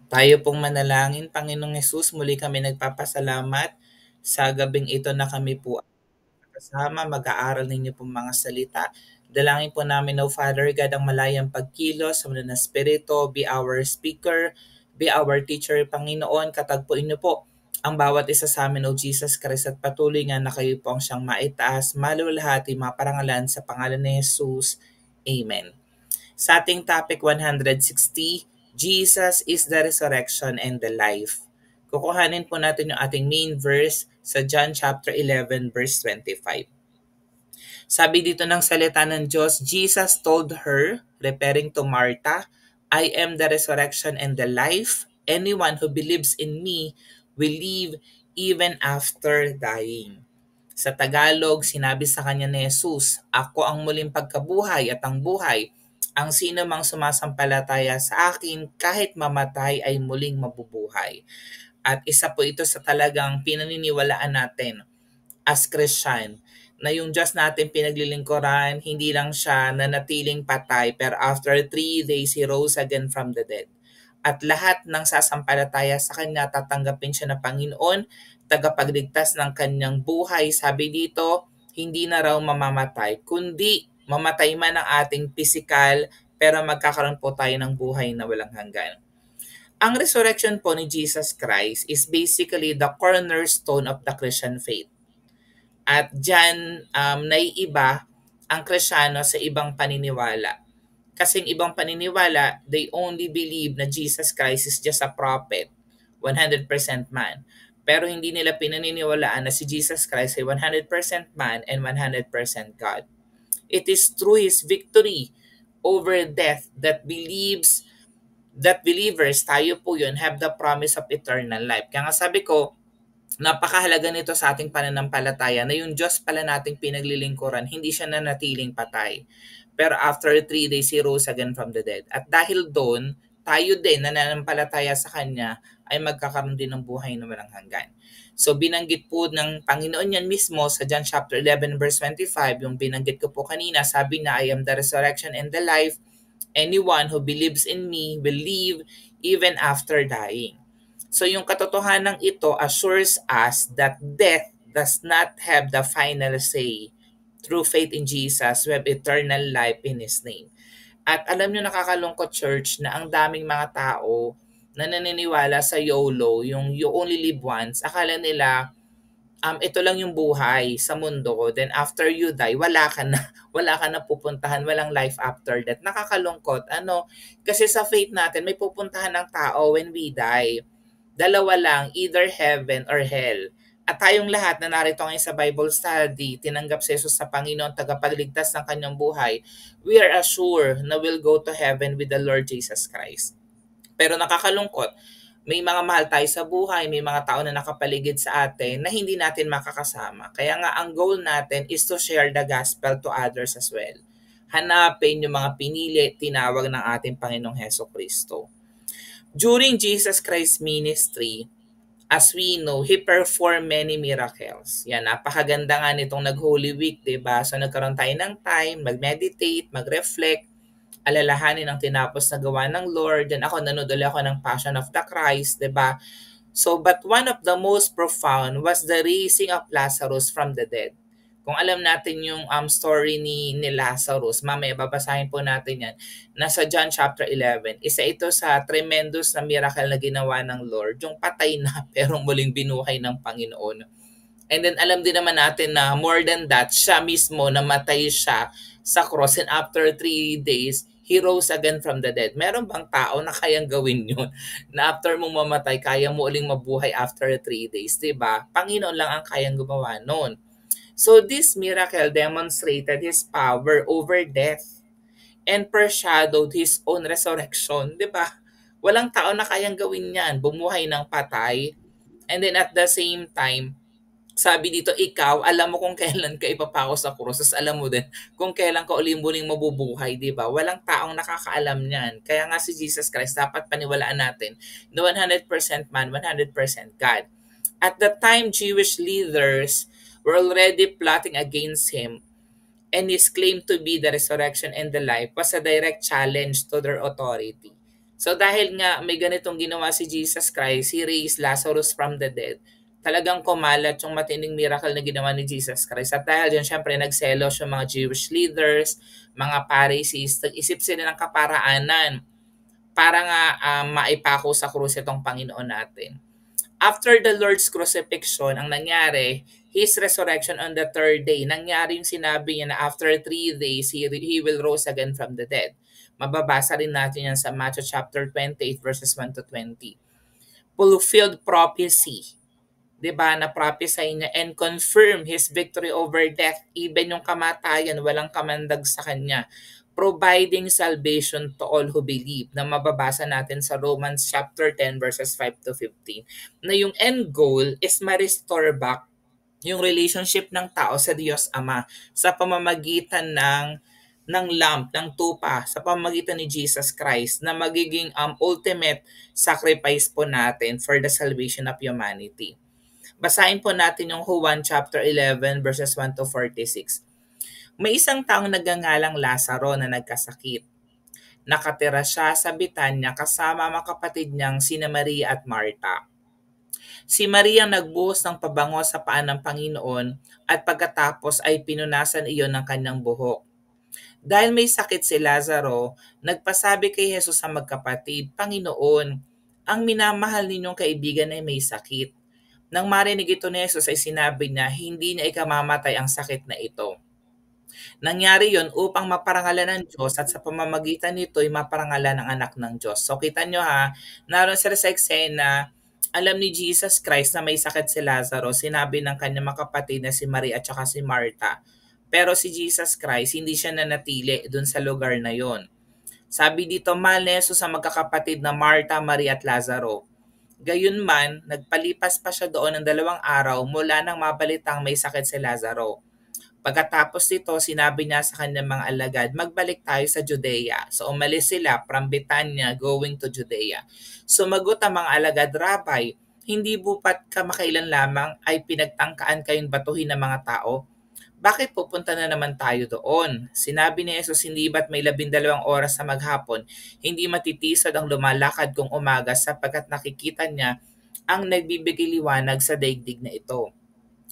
Tayo pong manalangin. Panginoong Hesus, muli kami nagpapasalamat sa gabing ito na kami po kasama, mag-aaral ninyo pong mga salita. Dalangin po namin, O Father God, ang malayang pagkilos sa mga na Espiritu, be our speaker, be our teacher, Panginoon, katagpuin niyo po ang bawat isa sa amin, O Jesus Christ, at patuloy nga na kayo po ang siyang maitaas, maluwalhati, maparangalan sa pangalan ni Jesus. Amen. Sa ating topic 160, Jesus is the resurrection and the life. Kukuhanin po natin yung ating main verse sa John chapter 11 verse 25. Sabi dito ng salita ng Diyos, Jesus told her, referring to Martha, I am the resurrection and the life. Anyone who believes in me will live even after dying. Sa Tagalog, sinabi sa kanya ni Jesus, ako ang muling pagkabuhay at ang buhay. Ang sino mang sumasampalataya sa akin, kahit mamatay ay muling mabubuhay. At isa po ito sa talagang pinaniniwalaan natin as Christian, na yung Diyos natin pinaglilingkuran, hindi lang siya nanatiling patay, pero after 3 days, He rose again from the dead. At lahat ng sasampalataya sa Kanya, tatanggapin siya na Panginoon, tagapagligtas ng kanyang buhay. Sabi dito, hindi na raw mamamatay, kundi mamatay man ang ating physical, pero magkakaroon po tayo ng buhay na walang hanggan. Ang resurrection po ni Jesus Christ is basically the cornerstone of the Christian faith. At dyan naiiba ang Krisyano sa ibang paniniwala. Kasing ibang paniniwala, they only believe na Jesus Christ is just a prophet, 100% man. Pero hindi nila pinaniniwalaan na si Jesus Christ ay 100% man and 100% God. It is through His victory over death that believers, tayo po yun, have the promise of eternal life. Kaya nga sabi ko, napakahalaga nito sa ating pananampalataya na yung Diyos pala nating pinaglilingkuran, hindi siya nanatiling patay. Pero after 3 days, He rose again from the dead. At dahil doon, tayo din na nananampalataya sa Kanya ay magkakaroon din ng buhay na walang hanggan. So binanggit po ng Panginoon yan mismo sa John chapter 11 verse 25, yung binanggit ko po kanina, sabi na, I am the resurrection and the life. Anyone who believes in me will live even after dying. So yung katotohanan ito assures us that death does not have the final say. Through faith in Jesus, we have eternal life in His name. At alam nyo, nakakalungkot, church, na ang daming mga tao na naniniwala sa YOLO, yung you only live once. Akala nila, ito lang yung buhay sa mundo. Then after you die, wala ka na. Wala ka na pupuntahan. Walang life after that. Nakakalungkot. Kasi sa faith natin, may pupuntahan ng tao when we die. Dalawa lang, either heaven or hell. At tayong lahat na narito ngayon sa Bible study, tinanggap si Jesus sa Panginoon, tagapagligtas ng kanyang buhay, we are assured na we'll go to heaven with the Lord Jesus Christ. Pero nakakalungkot, may mga mahal tayo sa buhay, may mga tao na nakapaligid sa atin na hindi natin makakasama. Kaya nga ang goal natin is to share the gospel to others as well. Hanapin yung mga pinili, tinawag ng ating Panginoong Heso Kristo. During Jesus Christ's ministry, as we know, He performed many miracles. Yan, napakaganda nga nitong nag-Holy Week, diba? So nagkaroon tayo ng time, mag-meditate, mag-reflect, alalahanin ang tinapos na gawa ng Lord. Then ako, nanood ulit ako ng Passion of the Christ, diba? So, but one of the most profound was the raising of Lazarus from the dead. Kung alam natin yung story ni Lazarus, mamaya babasahin po natin yan. Nasa John chapter 11. Isa ito sa tremendous na miracle na ginawa ng Lord. Yung patay na pero muling binuhay ng Panginoon. And then alam din naman natin na more than that, siya mismo namatay siya sa cross and after 3 days, He rose again from the dead. Meron bang tao na kayang gawin yun? Na after mong mamatay, kaya mo uling mabuhay after 3 days, diba? Panginoon lang ang kayang gumawa nun. So this miracle demonstrated His power over death and foreshadowed His own resurrection, di ba? Walang tao na kayang gawin yan, bumuhay ng patay. And then at the same time, sabi dito, ikaw, alam mo kung kailan ka ipapako sa krus, alam mo din kung kailan ka uling-muling mabubuhay, di ba? Walang taong nakakaalam niyan. Kaya nga si Jesus Christ, dapat paniwalaan natin na 100% man, 100% God. At the time, Jewish leaders were already plotting against Him, and His claim to be the resurrection and the life was a direct challenge to their authority. So dahil nga may ganitong ginawa si Jesus Christ, He raised Lazarus from the dead, talagang kumalat yung matinding miracle na ginawa ni Jesus Christ. At dahil yun, syempre, nagselos yung mga Jewish leaders, mga Pharisees, nag-isip sila ng kaparaanan para nga maipako sa krus itong Panginoon natin. After the Lord's crucifixion, ang nangyari, His resurrection on the third day, nangyari yung sinabi niya na after 3 days, He will rose again from the dead. Mababasa rin natin yan sa Matthew chapter 28 verses 1 to 20. Fulfilled prophecy, 'di ba, na prophesy niya and confirm his victory over death, even yung kamatayan walang kamandag sa kanya, providing salvation to all who believe, na mababasa natin sa Romans chapter 10 verses 5 to 15, na yung end goal is ma-restore back yung relationship ng tao sa Diyos Ama sa pamamagitan ng lamb, ng tupa, sa pamamagitan ni Jesus Christ, na magiging ultimate sacrifice po natin for the salvation of humanity. Basahin po natin yung Juan chapter 11 verses 1 to 46. May isang taong nagngangalang Lazaro na nagkasakit. Nakatira siya sa Betania kasama mga kapatid niyang sina Maria at Marta. Si Maria nagbuhos ng pabango sa paan ng Panginoon at pagkatapos ay pinunasan iyon ng kanyang buhok. Dahil may sakit si Lazaro, nagpasabi kay Jesus sa magkapatid, Panginoon, ang minamahal ninyong kaibigan ay may sakit. Nang marinig ito ni Jesus ay sinabi niya, hindi niya ikamamatay ang sakit na ito. Nangyari yon upang maparangalan ng Diyos at sa pamamagitan nito ay maparangalan ang anak ng Diyos. So kita nyo naroon sila sa eksena, alam ni Jesus Christ na may sakit si Lazaro, sinabi ng kanyang mga kapatid na si Maria at saka si Marta. Pero si Jesus Christ, hindi siya nanatili dun sa lugar na yon. Sabi dito, mahal ni Jesus sa magkakapatid na Marta, Maria at Lazaro. Gayunman, nagpalipas pa siya doon ng 2 araw mula nang mabalitang may sakit si Lazaro. Pagkatapos nito, sinabi niya sa kanyang mga alagad, magbalik tayo sa Judea. So umalis sila from Betania going to Judea. Sumagot ang mga alagad, Rabbi, hindi bupat kamakailan lamang ay pinagtangkaan kayong batuhin ng mga tao? Bakit pupunta na naman tayo doon? Sinabi ni Jesus, hindi ba't may 12 oras sa maghapon, hindi matitisod ang lumalakad kung umaga sapagkat nakikita niya ang nagbibigay liwanag sa daigdig na ito.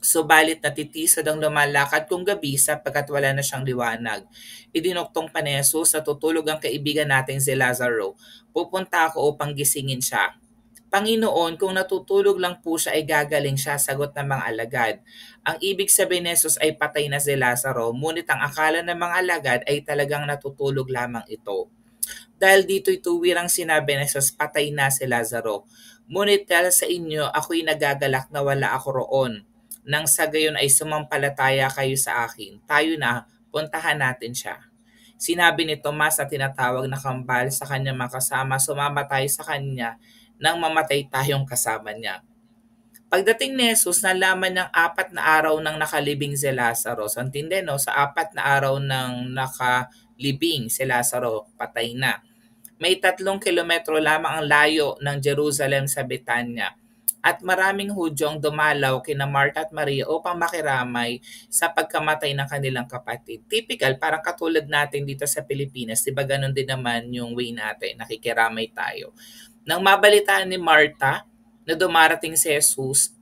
Subalit natitisod ang lumalakad kung gabi sapagkat wala na siyang liwanag. Idinuktong pa ni Jesus, natutulog ang kaibigan nating si Lazaro. Pupunta ako upang gisingin siya. Panginoon, kung natutulog lang po siya ay gagaling siya, sagot ng mga alagad. Ang ibig sabihin ni Jesus ay patay na si Lazaro, ngunit ang akala ng mga alagad ay talagang natutulog lamang ito. Dahil dito'y tuwirang sinabi ni Jesus, patay na si Lazaro. Ngunit dahil sa inyo, ako'y nagagalak na wala ako roon. Nang sa gayon ay sumampalataya kayo sa akin. Tayo na, puntahan natin siya. Sinabi ni Tomas na tinatawag na kambal sa kanyang mga kasama, sumama tayo sa kanya nang mamatay tayong kasama niya. Pagdating ni Jesus, nalaman niyang 4 na araw nang nakalibing si Lazaro. So, antindi, no? Sa 4 na araw nang nakalibing si Lazaro, patay na. May 3 kilometro lamang ang layo ng Jerusalem sa Betania. At maraming Hudyo ang dumalaw kina Marta at Maria upang makiramay sa pagkamatay ng kanilang kapatid. Typical, parang katulad natin dito sa Pilipinas, diba ganun din naman yung way natin, nakikiramay tayo. Nang mabalitaan ni Marta na dumarating si Jesus,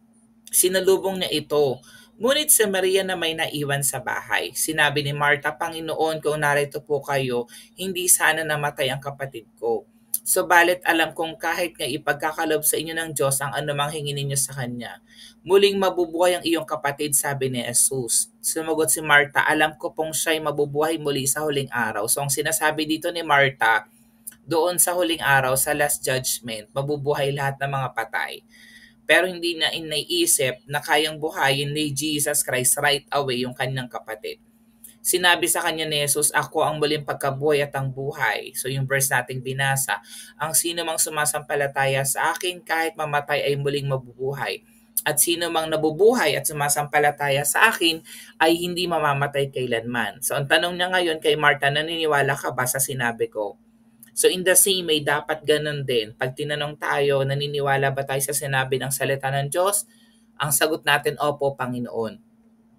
sinalubong niya ito. Ngunit si Maria na may naiwan sa bahay. Sinabi ni Marta, Panginoon, kung narito po kayo, hindi sana namatay ang kapatid ko. Subalit alam kong kahit nga ipagkakalob sa inyo ng Diyos ang anumang hingin ninyo sa Kanya, muling mabubuhay ang iyong kapatid, sabi ni Jesus. Sumagot si Marta, alam ko pong siya'y mabubuhay muli sa huling araw. So ang sinasabi dito ni Marta, doon sa huling araw, sa last judgment, mabubuhay lahat ng mga patay. Pero hindi na iniisip na kayang buhayin ni Jesus Christ right away yung kanyang kapatid. Sinabi sa kanya ni Jesus, ako ang muling pagkabuhay at ang buhay. So yung verse nating binasa, ang sino mang sumasampalataya sa akin kahit mamatay ay muling mabubuhay. At sino mang nabubuhay at sumasampalataya sa akin ay hindi mamamatay kailanman. So ang tanong niya ngayon kay Marta, naniniwala ka ba sa sinabi ko? So in the same way, dapat ganun din. Pag tinanong tayo, naniniwala ba tayo sa sinabi ng salita ng Diyos? Ang sagot natin, opo, Panginoon.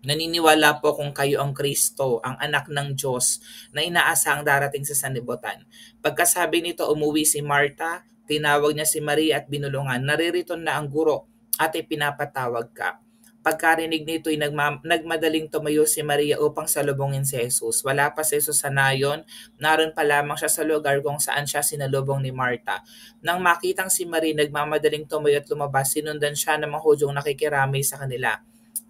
Naniniwala po kung kayo ang Kristo, ang anak ng Diyos na inaasahang darating sa sanlibutan. Pagkasabi nito, umuwi si Marta, tinawag niya si Maria at binulungan, naririto na ang guro at ipinapatawag ka. Pagkarinig nito ay nagmadaling tumayo si Maria upang salubungin si Jesus. Wala pa si Jesus sa nayon, naroon pa lamang siya sa lugar kung saan siya sinalubong ni Marta. Nang makitang si Maria nagmamadaling tumayo at lumabas, sinundan siya ng mga Hudyong nakikiramay sa kanila.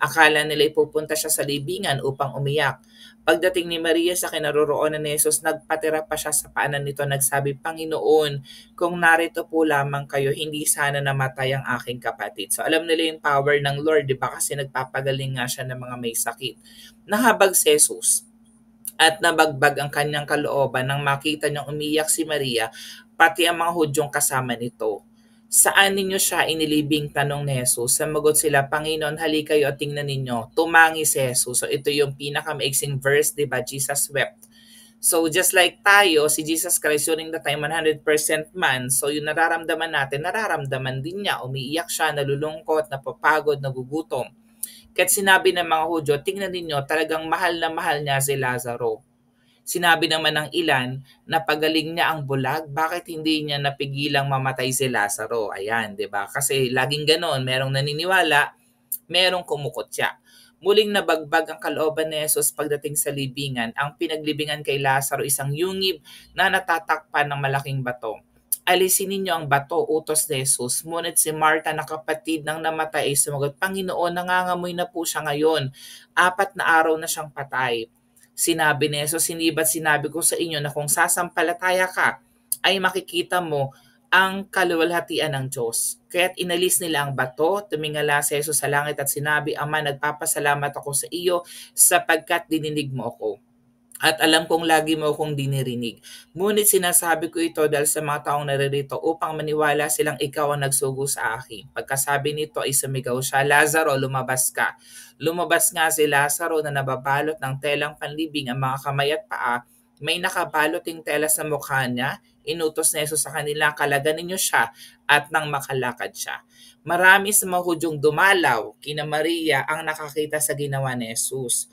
Akala nila ipupunta siya sa libingan upang umiyak. Pagdating ni Maria sa kinaroroonan ni Jesus, nagpatira pa siya sa paanan nito, nagsabi, Panginoon, kung narito po lamang kayo, hindi sana namatay ang aking kapatid. So alam nila yung power ng Lord, di ba? Kasi nagpapagaling nga siya ng mga may sakit. Nahabag si Jesus at nabagbag ang kanyang kalooban nang makita niyang umiyak si Maria, pati ang mga Hudyong kasama nito. Saan ninyo siya inilibing? Tanong ni Jesus. Sumagot sila, Panginoon, halika kayo at tingnan ninyo. Tumangi si Jesus. So ito yung pinakamaiksing verse, di ba? Jesus wept. So just like tayo, si Jesus Christ during the time 100% man, so yung nararamdaman natin, nararamdaman din niya. Umiiyak siya, nalulungkot, napapagod, nagugutom. Kaya't sinabi ng mga Hudyo, tingnan ninyo, talagang mahal na mahal niya si Lazaro. Sinabi naman ng ilan na pagaling niya ang bulag, bakit hindi niya napigilang mamatay si Lazaro? Ayan, 'di ba? Kasi laging ganoon, merong naniniwala, merong kumukutya. Muling nabagbag ang kalooban ni Jesus pagdating sa libingan. Ang pinaglibingan kay Lazaro isang yungib na natatakpan ng malaking bato. Alisin ninyo ang bato, utos ni Jesus. Ngunit si Marta na kapatid ng namatay ay sumagot, Panginoon, nangangamoy na po siya ngayon. 4 na araw na siyang patay. Sinabi ni Jesus, hindi ba't sinabi ko sa inyo na kung sasampalataya ka, ay makikita mo ang kaluwalhatian ng Diyos. Kaya't inalis nila ang bato, tumingala si Jesus sa langit at sinabi, Ama, nagpapasalamat ako sa iyo sapagkat dininig mo ako. At alam kong lagi mo akong dinirinig. Ngunit sinasabi ko ito dahil sa mga taong naririto upang maniwala silang ikaw ang nagsugo sa akin. Pagkasabi nito ay sumigaw siya, Lazaro, lumabas ka. Lumabas nga si Lazaro na nababalot ng telang panlibing ang mga kamay at paa. May nakabaloting tela sa mukha niya. Inutos na Jesus sa kanila, kalagan ninyo siya at nang makalakad siya. Marami sa mga Hudyong dumalaw kina Maria ang nakakita sa ginawa ni Jesus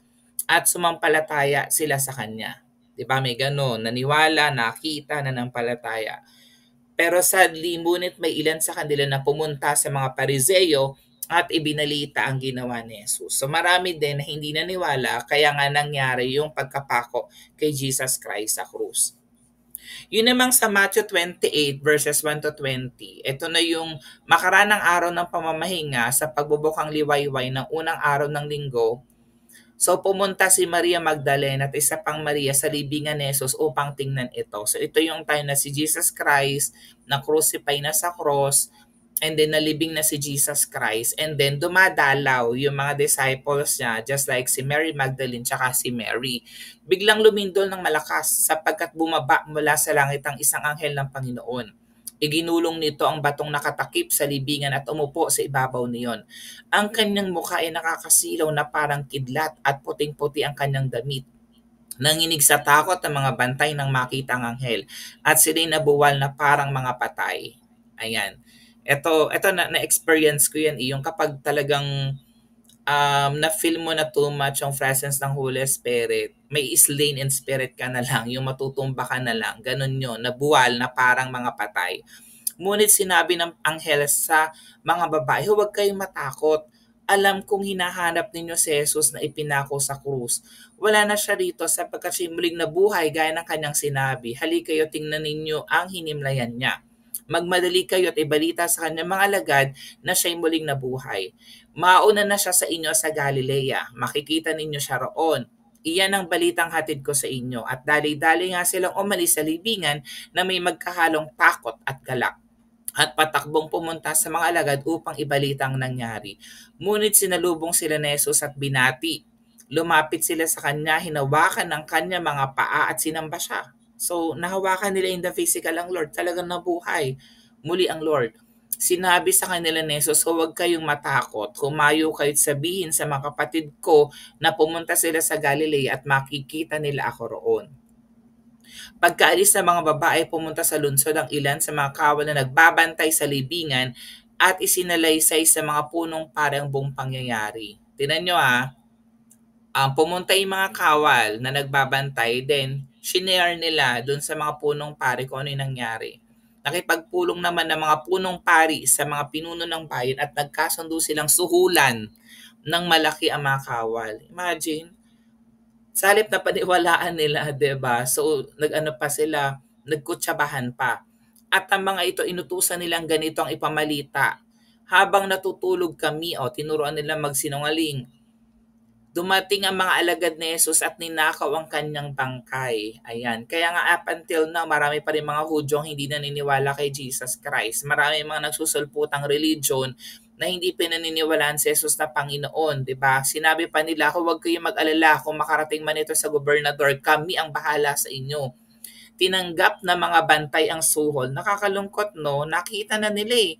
at sumampalataya sila sa kanya. 'Di ba may gano'n, naniwala, nakita, nanampalataya. Pero sadly, ngunit may ilan sa kanila na pumunta sa mga Pariseo at ibinalita ang ginawa ni Jesus. So marami din na hindi naniwala kaya nga nangyari yung pagkapako kay Jesus Christ sa krus. Yun namang sa Matthew 28 verses 1 to 20. Ito na yung makaranang araw ng pamamahinga sa pagbubukang liwayway ng unang araw ng linggo. So pumunta si Maria Magdalena at isa pang Maria sa libingan ni Jesus upang tingnan ito. So ito yung time na si Jesus Christ na crucify na sa cross and then nalibing na si Jesus Christ and then dumadalaw yung mga disciples niya just like si Mary Magdalene tsaka si Mary. Biglang lumindol ng malakas sapagkat bumaba mula sa langit ang isang anghel ng Panginoon. Iginulong nito ang batong nakatakip sa libingan at umupo sa ibabaw niyon. Ang kanyang mukha ay nakakasilaw na parang kidlat at puting-puti ang kanyang damit. Nanginig sa takot ang mga bantay ng makita ang anghel at sila'y nabuwal na parang mga patay. Ayan. Ito na-experience ko yan yung kapag talagang na-feel mo na too much ang presence ng Holy Spirit, may slain in spirit ka na lang, yung matutumba ka na lang, ganun yun, nabuwal na parang mga patay. Ngunit sinabi ng anghel sa mga babae, huwag kayong matakot. Alam kong hinahanap ninyo si Jesus na ipinako sa krus. Wala na siya rito sapagkat siya muling nabuhay gaya ng kanyang sinabi. Halika kayo, tingnan ninyo ang hinimlayan niya. Magmadali kayo at ibalita sa kanyang mga alagad na siya'y muling nabuhay. Mauna na siya sa inyo sa Galilea. Makikita ninyo siya roon. Iyan ang balitang hatid ko sa inyo. At dali-dali nga silang umalis sa libingan na may magkahalong takot at galak at patakbong pumunta sa mga alagad upang ibalita ang nangyari. Ngunit sinalubong sila ni Jesus at binati. Lumapit sila sa kanya, hinawakan ng kanya mga paa at sinamba siya. So, nahawakan nila in the physical ang Lord. Talagang nabuhay muli ang Lord. Sinabi sa kanila ni Jesus, huwag kayong matakot. Humayo kayo't sabihin sa mga kapatid ko na pumunta sila sa Galilea at makikita nila ako roon. Pagkaalis ng mga babae, pumunta sa lungsod ang ilan sa mga kawal na nagbabantay sa libingan at isinalaysay sa mga punong parang buong pangyayari. Tinan nyo Pumunta yung mga kawal na nagbabantay, then shinare nila dun sa mga punong pari kung ano yung nangyari. Nakipagpulong naman ng mga punong pari sa mga pinuno ng bayan at nagkasundo silang suhulan ng malaki ang mga kawal. Imagine, sa halip na paniwalaan nila, 'di ba? So, nag-ano pa sila, nagkutsabahan pa. At ang mga ito inutusan nilang ganito ang ipamalita. Habang natutulog kami, tinuruan nila magsinungaling. Dumating ang mga alagad ni Jesus at ninakaw ang kanyang bangkay. Ayan. Kaya nga up until now, marami pa rin mga Hudyong hindi naniniwala kay Jesus Christ. Marami mga nagsusulputang religion na hindi pinaniniwalaan si Jesus na Panginoon, 'di ba? Sinabi pa nila, huwag kayong mag-alala kung makarating man ito sa gobernador, kami ang bahala sa inyo. Tinanggap na mga bantay ang suhol. Nakakalungkot, no? Nakita na nila eh.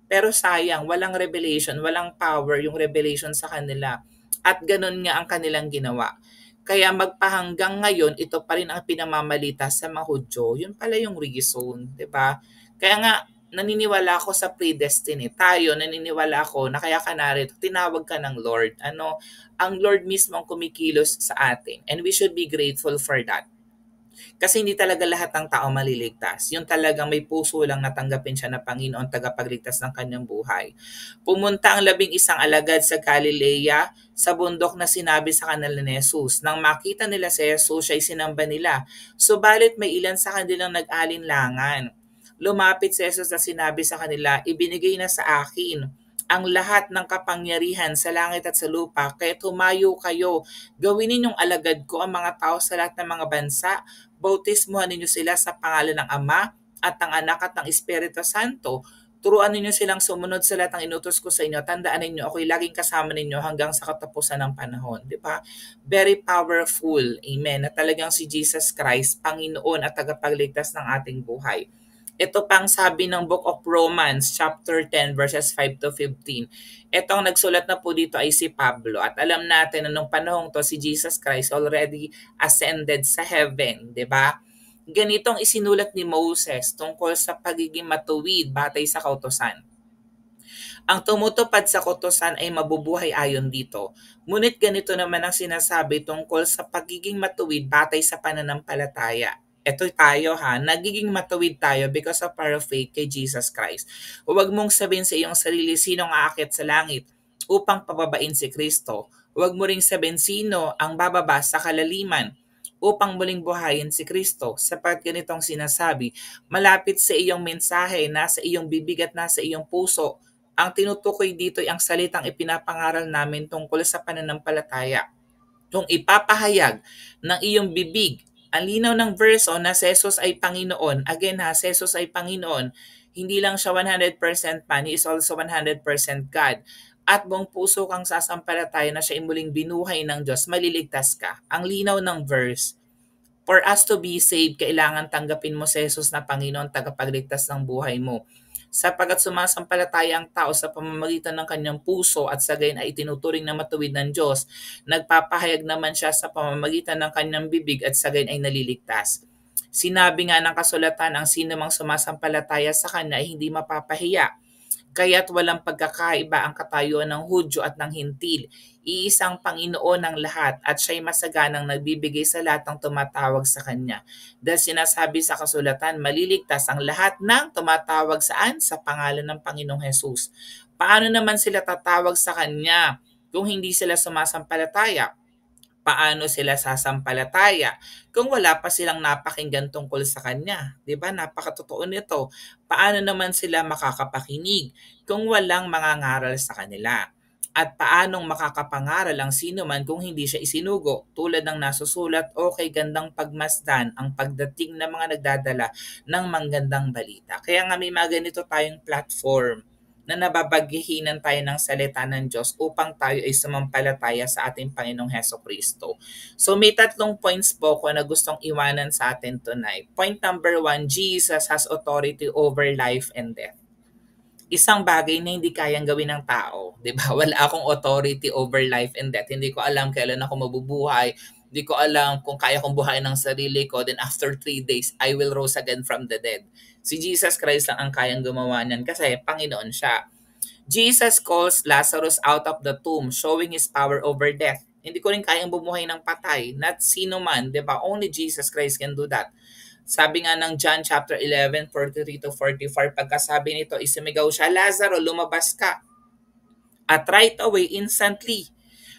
Pero sayang, walang revelation, walang power yung revelation sa kanila. At ganun nga ang kanilang ginawa. Kaya magpahanggang ngayon, ito pa rin ang pinamamalita sa mga Hudyo. Yun pala yung reason, di ba? Kaya nga, naniniwala ako sa predestiny. Tayo, naniniwala ako na kaya ka narito, tinawag ka ng Lord. Ang Lord mismo ang kumikilos sa atin. And we should be grateful for that. Kasi hindi talaga lahat ng tao maliligtas. Yung talagang may puso lang natanggapin siya na Panginoon tagapagligtas ng kanyang buhay. Pumunta ang 11 alagad sa Galilea sa bundok na sinabi sa kanila ni Jesus. Nang makita nila si Jesus, siya'y sinamba nila. Subalit may ilan sa kanilang nag-alinlangan. Lumapit si Jesus na sinabi sa kanila, ibinigay na sa akin ang lahat ng kapangyarihan sa langit at sa lupa, kaya tumayo kayo, gawin ninyong alagad ko ang mga tao sa lahat ng mga bansa, bautismuhan ninyo sila sa pangalan ng Ama at ng Anak at ng Espiritu Santo. Turuan ninyo silang sumunod sa lahat ng inutos ko sa inyo. Tandaan ninyo, ako'y laging kasama ninyo hanggang sa katapusan ng panahon. Di ba? Very powerful. Amen. Na talagang si Jesus Christ, Panginoon at tagapagligtas ng ating buhay. Ito pang sabi ng Book of Romans, chapter 10, verses 5 to 15. Ito ang nagsulat na po dito ay si Pablo. At alam natin na nung panahong to, si Jesus Christ already ascended sa heaven, di ba? Ganitong isinulat ni Moses tungkol sa pagiging matuwid batay sa kautosan. Ang tumutupad sa kautosan ay mabubuhay ayon dito. Ngunit ganito naman ang sinasabi tungkol sa pagiging matuwid batay sa pananampalataya. Ito tayo nagiging matuwid tayo because of our faith kay Jesus Christ. Huwag mong sabihin sa iyong sarili sinong aakyat sa langit upang pababain si Kristo. Huwag mo ring sabihin sino ang bababa sa kalaliman upang muling buhayin si Kristo. Sapagkat ganitong sinasabi, malapit sa iyong mensahe, nasa iyong bibig at nasa iyong puso. Ang tinutukoy dito ay ang salitang ipinapangaral namin tungkol sa pananampalataya. Kung ipapahayag ng iyong bibig, ang linaw ng verse na si Jesus ay Panginoon. Again si Jesus ay Panginoon. Hindi lang siya 100% man, He is also 100% God. At buong puso kang sasampalataya na siya ay muling binuhay ng Diyos, maliligtas ka. Ang linaw ng verse. For us to be saved, kailangan tanggapin mo si Jesus na Panginoon, tagapagligtas ng buhay mo. Sapagkat sumasampalataya ang tao sa pamamagitan ng kanyang puso at sa gayon ay itinuturing na matuwid ng Diyos, nagpapahayag naman siya sa pamamagitan ng kanyang bibig at sa gayon ay naliligtas. Sinabi nga ng kasulatan, ang sino mang sumasampalataya sa kanya ay hindi mapapahiya. Kaya't walang pagkakaiba ang katayuan ng Hudyo at ng Hintil. Iisang Panginoon ng lahat at siya'y masaganang nagbibigay sa lahat ng tumatawag sa Kanya. Dahil sinasabi sa kasulatan, maliligtas ang lahat ng tumatawag saan? Sa pangalan ng Panginoong Hesus. Paano naman sila tatawag sa Kanya kung hindi sila sumasampalataya? Paano sila sasampalataya kung wala pa silang napakinggan tungkol sa kanya? 'Di ba? Napakatotoo nito. Paano naman sila makakapakinig kung walang mangangaral sa kanila? At paanong makakapangaral ang sino man kung hindi siya isinugo? Tulad ng nasusulat, o kay gandang pagmasdan ang pagdating ng mga nagdadala ng manggandang balita. Kaya nga may mga ganito tayong platform na nababaghihinan tayo ng salita ng Diyos upang tayo ay sumampalataya sa ating Panginoong Heso Kristo. So may 3 points po ko na gustong iwanan sa atin tonight. Point number 1, Jesus has authority over life and death. Isang bagay na hindi kayang gawin ng tao, 'di ba? Wala akong authority over life and death. Hindi ko alam kailan ako mabubuhay. Hindi ko alam kung kaya kong buhayin ng sarili ko. Then after 3 days, I will rise again from the dead. Si Jesus Christ lang ang kayang gumawa niyan kasi Panginoon siya. Jesus calls Lazarus out of the tomb, showing his power over death. Hindi ko rin kayang bumuhay ng patay. Not sino man, di ba? Only Jesus Christ can do that. Sabi nga ng John chapter 11:43 to 44, pagkasabi nito, isimigaw siya, Lazaro, lumabas ka. At right away, instantly,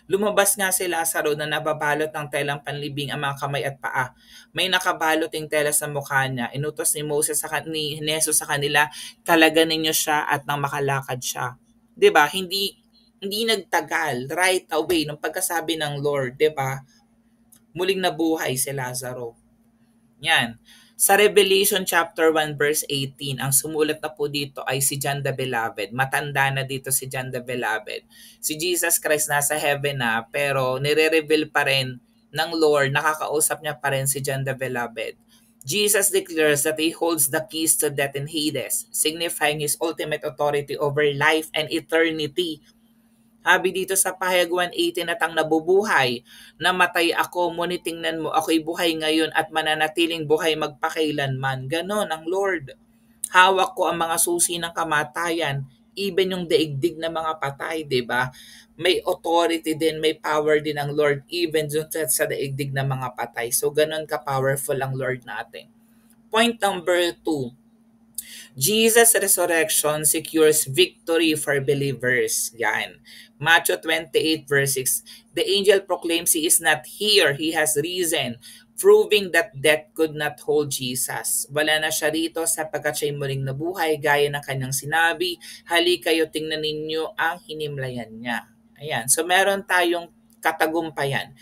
lumabas nga si Lazaro na nababalot ng telang panlibing ang mga kamay at paa. May nakabalot yung tela sa mukha niya. Inutos ni Moses ni Jesus sa kanila, kalaganin niyo siya at nang makalakad siya. 'Di ba? Hindi nagtagal, right away nung pagkasabi ng Lord, 'di ba? Muling nabuhay si Lazaro. Yan. Sa Revelation chapter 1 verse 18, ang sumulat na po dito ay si John the Beloved. Matanda na dito si John the Beloved. Si Jesus Christ nasa heaven na, pero nire-reveal pa rin ng Lord, nakakausap niya pa rin si John the Beloved. Jesus declares that He holds the keys to death and Hades, signifying His ultimate authority over life and eternity. Sabi dito sa pahayag 118 at ang nabubuhay, namatay ako, ngunit tingnan mo, ako'y buhay ngayon at mananatiling buhay magpakailanman. Ganon ang Lord. Hawak ko ang mga susi ng kamatayan, even yung daigdig na mga patay, di ba? May authority din, may power din ang Lord, even sa daigdig na mga patay. So, ganon ka-powerful ang Lord natin. Point number 2. Jesus' resurrection secures victory for believers. Yan. Matthew 28 verse 6. The angel proclaims He is not here, He has risen, proving that death could not hold Jesus. Wala na siya rito sapagkat siya'y muling nabuhay gaya ng kanyang sinabi, halika kayo tingnan ninyo ang hinimlayan niya. Ayan. So meron tayong katagumpayan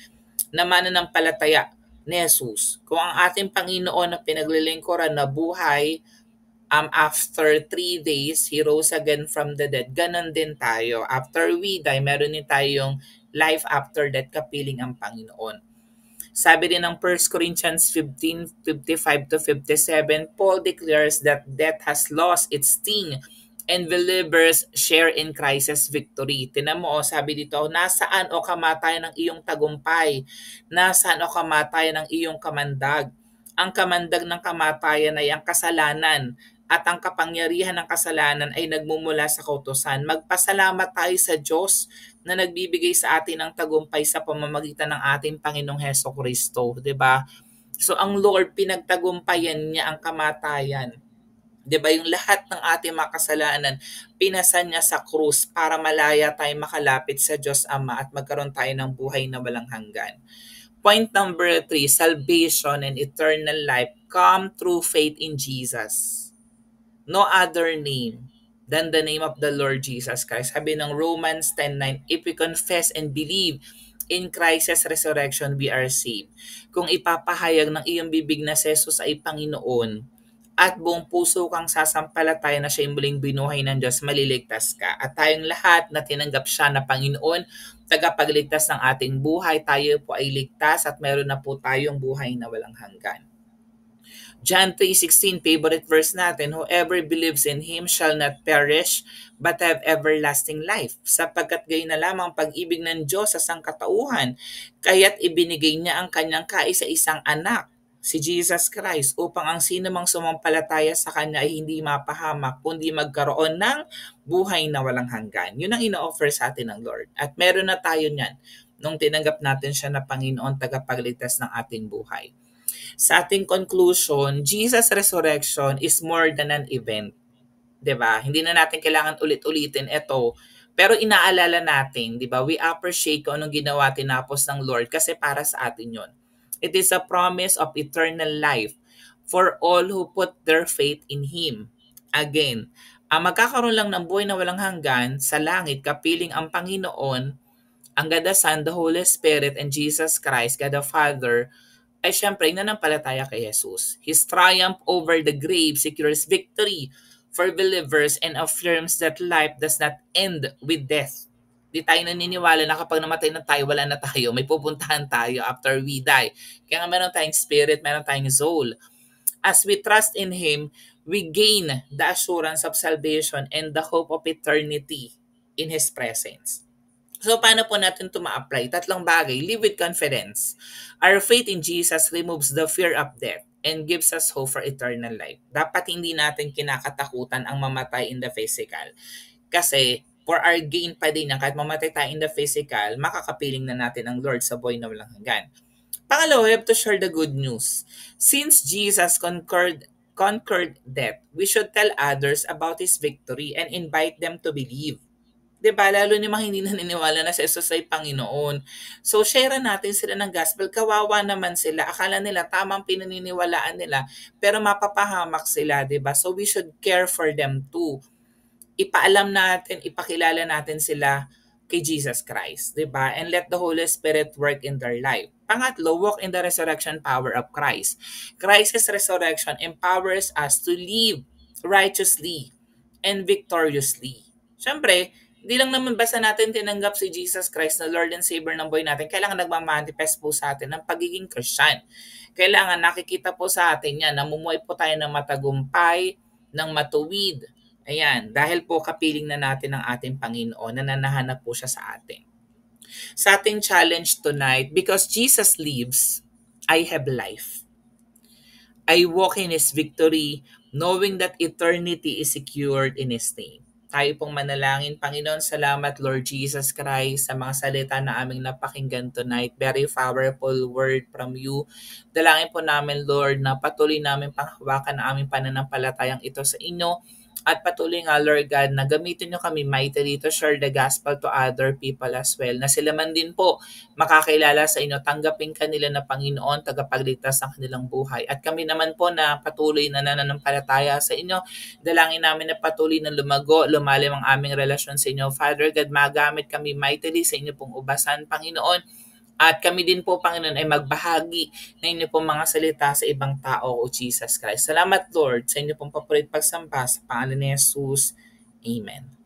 na mananampalataya ni Jesus. Kung ang ating Panginoon na pinaglilingkuran na buhay, after 3 days, He rose again from the dead. Ganon din tayo. After we die, meron din tayong life after death, kapiling ang Panginoon. Sabi din ng 1 Corinthians 15:55 to 57, Paul declares that death has lost its sting and believers share in Christ's victory. Tinan mo, sabi dito, nasaan o kamatayan ng iyong tagumpay? Nasaan o kamatayan ng iyong kamandag? Ang kamandag ng kamatayan ay ang kasalanan at ang kapangyarihan ng kasalanan ay nagmumula sa kautusan. Magpasalamat tayo sa Diyos na nagbibigay sa atin ng tagumpay sa pamamagitan ng ating Panginoong Hesukristo, 'di ba? So ang Lord pinagtagumpayan niya ang kamatayan. 'Di ba, yung lahat ng ating mga kasalanan pinasan niya sa krus para malaya tayong makalapit sa Diyos Ama at magkaroon tayo ng buhay na walang hanggan. Point number 3, salvation and eternal life come through faith in Jesus. No other name than the name of the Lord Jesus Christ. Sabi ng Romans 10:9, if we confess and believe in Christ's resurrection, we are saved. Kung ipapahayag ng iyong bibig na si Jesus ay Panginoon at buong puso kang sasampalataya na siya yung muling binuhay ng Diyos, maliligtas ka. At tayong lahat na tinanggap siya na Panginoon, tagapagligtas ng ating buhay, tayo po ay ligtas at meron na po tayong buhay na walang hanggan. John 3:16, favorite verse natin, whoever believes in Him shall not perish, but have everlasting life. Sapagkat gayon na lamang pag-ibig ng Diyos sa sangkatauhan, kaya't ibinigay niya ang kanyang kaisa-isang anak, si Jesus Christ, upang ang sino mang sumampalataya sa Kanya ay hindi mapahamak, kundi magkaroon ng buhay na walang hanggan. Yun ang ino-offer sa atin ng Lord. At meron na tayo niyan nung tinanggap natin siya na Panginoon, tagapagligtas ng ating buhay. Sa ating conclusion, Jesus' resurrection is more than an event. 'Di ba? Hindi na natin kailangan ulit-ulitin ito. Pero inaalala natin, 'di ba? We appreciate kung anong ginawa tinapos ng Lord kasi para sa atin 'yon. It is a promise of eternal life for all who put their faith in Him. Again, ang magkakaroon lang ng buhay na walang hanggan sa langit kapiling ang Panginoon, ang God the Son, the Holy Spirit, and Jesus Christ, God the Father, ay syempre nananampalataya kay Jesus. His triumph over the grave secures victory for believers and affirms that life does not end with death. Di tayo naniniwala na kapag namatay na tayo, wala na tayo. May pupuntahan tayo after we die. Kaya nga meron tayong spirit, meron tayong soul. As we trust in Him, we gain the assurance of salvation and the hope of eternity in His presence. So, paano po natin ito ma-apply? Tatlong bagay. Live with confidence. Our faith in Jesus removes the fear of death and gives us hope for eternal life. Dapat hindi natin kinakatakutan ang mamatay in the physical. Kasi for our gain pa din yan, kahit mamatay tayo in the physical, makakapiling na natin ang Lord sa buhay na walang hanggan. Pangalawa, we have to share the good news. Since Jesus conquered death, we should tell others about His victory and invite them to believe. 'Di ba? Lalo ni mga hindi naniniwala na si Jesus ay Panginoon. So, share natin sila ng gospel. Kawawa naman sila. Akala nila tamang pinaniniwalaan nila, pero mapapahamak sila, 'di ba? So, we should care for them too. Ipaalam natin, ipakilala natin sila kay Jesus Christ, 'di ba? And let the Holy Spirit work in their life. Pangatlo, walk in the resurrection power of Christ. Christ's resurrection empowers us to live righteously and victoriously. Siyempre, hindi lang naman basta natin tinanggap si Jesus Christ na Lord and Savior ng buhay natin, kailangan nagmamanifest po sa atin ng pagiging Christian. Kailangan nakikita po sa atin yan, namumuhay po tayo ng matagumpay, ng matuwid. Ayan, dahil po kapiling na natin ng ating Panginoon, na nanahanap po siya sa atin. Sa ating challenge tonight, because Jesus lives, I have life. I walk in His victory, knowing that eternity is secured in His name. Tayo pong manalangin. Panginoon, salamat Lord Jesus Christ sa mga salita na aming napakinggan tonight. Very powerful word from you. Dalangin po namin Lord na patuloy namin panghawakan ang aming pananampalatayang ito sa inyo. At patuloy nga Lord God na gamitin nyo kami mightily to share the gospel to other people as well. Na sila man din po makakilala sa inyo, tanggapin kanila na Panginoon, tagapagligtas ng kanilang buhay. At kami naman po na patuloy na nananampalataya sa inyo, dalangin namin na patuloy na lumago, lumalim ang aming relasyon sa inyo. Father God, magamit kami mightily sa inyo pong ubasan, Panginoon. At kami din po, Panginoon, ay magbahagi ng inyo pong mga salita sa ibang tao o Jesus Christ. Salamat, Lord, sa inyo pong papulit pagsamba sa pangalan ni Jesus. Amen.